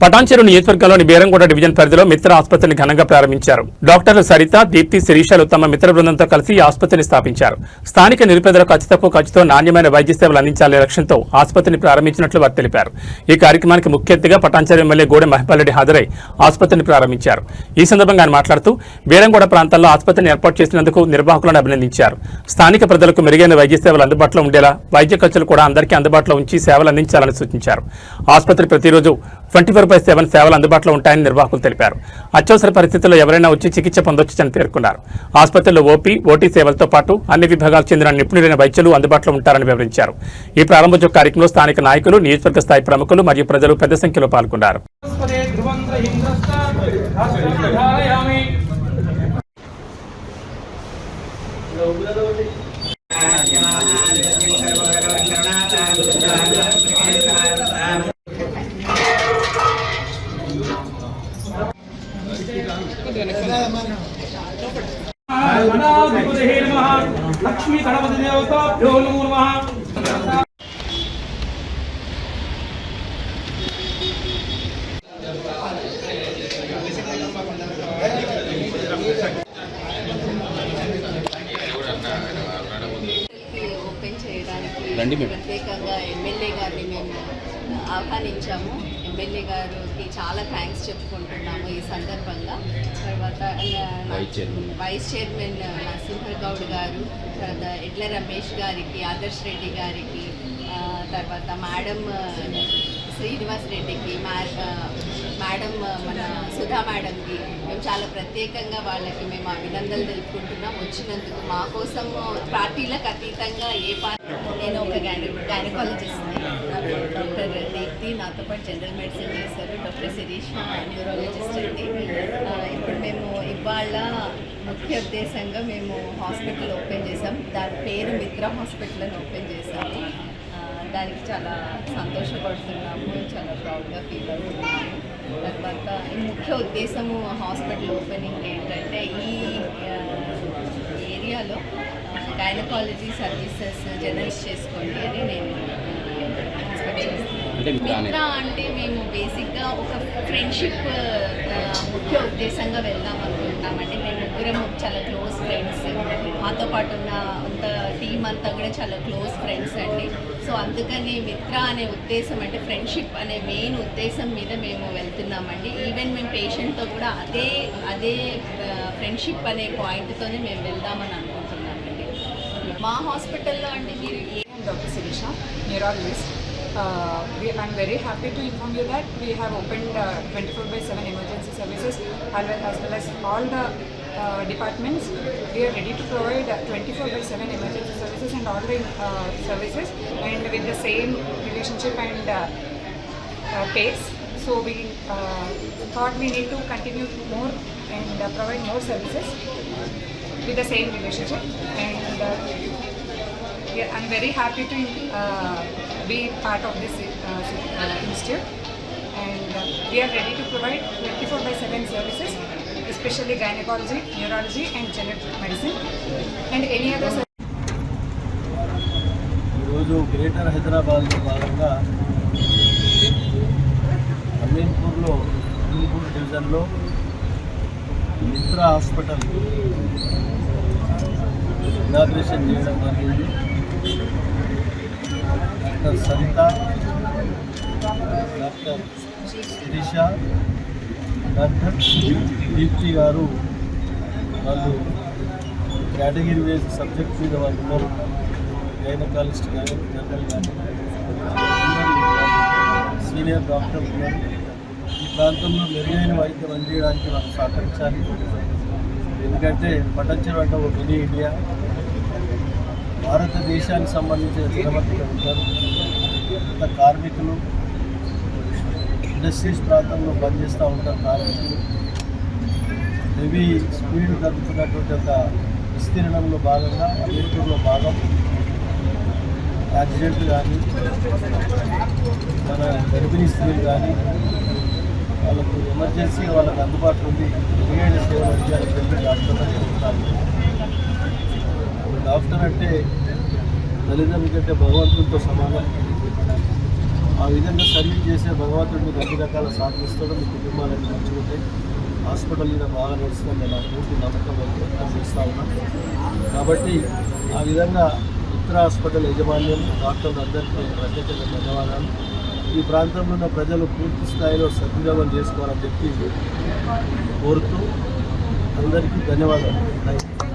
పటాన్చెరు నియోజకవర్గంలోని బేరంగూడ డివిజన్ పరిధిలో మిత్ర ఆసుపత్రిని ఘనంగా ప్రారంభించారు. డాక్టర్లు సరిత, దీప్తి, శిరీషలు తమ మిత్ర బృందంతో కలిసి ఈ ఆసుపత్రిని స్థాపించారు. స్థానిక నిరుపేదలకు అతి తక్కువ ఖర్చుతో నాణ్యమైన వైద్య సేవలు అందించాలనే లక్ష్యంతో ఆసుపత్రిని ప్రారంభించినట్లు వారు తెలిపారు. ఈ కార్యక్రమానికి ముఖ్య అతిథిగా పటాన్చెరు ఎమ్మెల్యే గూడెం మహిపాల్ రెడ్డి హాజరై ఆసుపత్రిని ప్రారంభించారు. ఈ సందర్భంగా ఆయన మాట్లాడుతూ బేరంగూడ ప్రాంతాల్లో ఆసుపత్రిని ఏర్పాటు చేసినందుకు నిర్వాహకులను అభినందించారు. స్థానిక ప్రజలకు మెరుగైన వైద్య సేవలు అందుబాటులో ఉండేలా వైద్య ఖర్చులు కూడా అందరికీ అందుబాటులో ఉంచి సేవలు అందించాలని సూచించారు. ఆసుపత్రి ప్రతిరోజు 24/7 సేవలు అందుబాటులో ఉంటాయని నిర్వాహకులు తెలిపారు. అత్యవసర పరిస్థితుల్లో ఎవరైనా వచ్చి చికిత్స పొందొచ్చని పేర్కొన్నారు. ఆసుపత్రిలో ఓటీ సేవలతో పాటు అన్ని విభాగాలకు చెందిన నిపుణులైన వైద్యులు అందుబాటులో ఉంటారని వివరించారు. ఈ ప్రారంభోత్సవ కార్యక్రమంలో స్థానిక నాయకులు, నియోజకవర్గ స్థాయి ప్రముఖులు మరియు ప్రజలు పెద్ద సంఖ్యలో పాల్గొన్నారు. లక్ష్మీ గణపతి దేవతాభ్యో నమో నమః. ఓపెన్ చేయడానికి ప్రత్యేకంగా ఎమ్మెల్యే గారిని మేము ఆహ్వానించాము. ఎమ్మెల్యే గారికి చాలా థ్యాంక్స్ చెప్పుకుంటున్నాము ఈ సందర్భంగా. తర్వాత వైస్ చైర్మన్ నరసింహగౌడ్ గారు, తర్వాత ఎడ్ల రమేష్ గారికి, ఆదర్శ్ రెడ్డి గారికి, తర్వాత మేడం శ్రీనివాస్ రెడ్డికి, మేడం మన సుధా మేడంకి మేము చాలా ప్రత్యేకంగా వాళ్ళకి మేము అభినందనలు తెలుపుకుంటున్నాం వచ్చినందుకు. మా కోసం పార్టీలకు అతీతంగా నేను ఒక గైనకాలజిస్ట్ని, డాక్టర్ దీప్తి నాతో పాటు జనరల్ మెడిసిన్ చేశారు, డాక్టర్ శిరీష న్యూరాలజిస్ట్ అండి. ఇప్పుడు మేము ఇవాళ ముఖ్య ఉద్దేశంగా మేము హాస్పిటల్ ఓపెన్ చేసాం. దాని పేరు మిత్ర హాస్పిటల్ అని ఓపెన్ చేసాము. దానికి చాలా సంతోషపడుతున్నాము, చాలా ప్రౌడ్గా ఫీల్ అవుతున్నాము. తర్వాత ఈ ముఖ్య ఉద్దేశము హాస్పిటల్ ఓపెనింగ్ ఏంటంటే ఈ ఏరియాలో గైనకాలజీ సర్వీసెస్ జనరల్స్ చేసుకోండి అని నేను మిత్ర అంటే మేము బేసిక్గా ఒక ఫ్రెండ్షిప్ ముఖ్య ఉద్దేశంగా వెళ్దాం అనుకుంటున్నామండి. మేము ముగ్గురం చాలా క్లోజ్ ఫ్రెండ్స్, మాతో పాటు ఉన్న అంత టీం అంతా కూడా చాలా క్లోజ్ ఫ్రెండ్స్ అండి. సో అందుకని మిత్ర అనే ఉద్దేశం అంటే ఫ్రెండ్షిప్ అనే మెయిన్ ఉద్దేశం మీద మేము వెళ్తున్నామండి. ఈవెన్ మేము పేషెంట్తో కూడా అదే ఫ్రెండ్షిప్ అనే పాయింట్తోనే మేము వెళ్దామని అనుకుంటున్నామండి. మా హాస్పిటల్లో అంటే మీరు Dr. Sirisha, neurologist. I'm very happy to inform you that we have opened 24/7 emergency services as well as all the departments. We are ready to provide 24/7 emergency services and all the services, and with the same relationship and pace. So we thought we need to continue more and provide more services with the same relationship, and I'm very happy to be part of this institute, and we are ready to provide 24/7 services, especially gynecology, neurology and general medicine and any other service. ఈరోజు greater హైదరాబాద్లో భాగంగా అమీన్పూర్ డివిజన్లో Mitra hospital inauguration చేయడం జరిగింది. Doctor Saritha, doctor Sirisha, doctor Deepthi garu వాళ్ళు category వేసి subject మీద వాళ్ళు ఉన్నారు. గైనకాలజిస్ట్ కానీ, జనరల్ కానీ, సీనియర్ డాక్టర్ ఉన్నారు. ఈ ప్రాంతంలో మెరుగైన వైద్యం అందించడానికి వాళ్ళు సహకరించాలి. ఎందుకంటే పటాన్చెరు అంటే ఒక మినీ ఇండియా. భారతదేశానికి సంబంధించిన దినబద్ధంగా ఉంటారు. అంత కార్మికులు ఇండస్ట్రీస్ ప్రాంతంలో పనిచేస్తూ ఉంటారు. కార్మికులు హెవీ స్పీడ్ జరుగుతున్నటువంటి ఒక విస్తీర్ణంలో భాగంగా అమీర్పూర్లో భాగం యాక్సిడెంట్లు కానీ, మన గర్భిణీ స్త్రీలు కానీ వాళ్ళకు ఎమర్జెన్సీ వాళ్ళకు అందుబాటులో ఉండి మెరుగైన సేవలు అందించాలని చెప్పి డాక్టర్లు చెబుతారు. డాక్టర్ అంటే తల్లిదండ్రుల కంటే భగవంతుడితో సమానం. ఆ విధంగా సర్వీస్ చేసే భగవంతుడు మీకు అన్ని రకాల సాధిస్తాడు. మీ కుటుంబాలను మంచుకుంటే హాస్పిటల్ మీద బాగా నడుస్తుందని నేను పూర్తి నమ్మకం వ్యక్తం చేస్తా ఉన్నాను. కాబట్టి ఆ విధంగా మిత్ర హాస్పిటల్ యాజమాన్యం డాక్టర్లు అందరికీ ప్రత్యేకంగా ధన్యవాదాలు. ఈ ప్రాంతంలో ఉన్న ప్రజలు పూర్తి స్థాయిలో సద్వినియోగం చేసుకోవాలని చెప్పి కోరుతూ అందరికీ ధన్యవాదాలు. Thank you.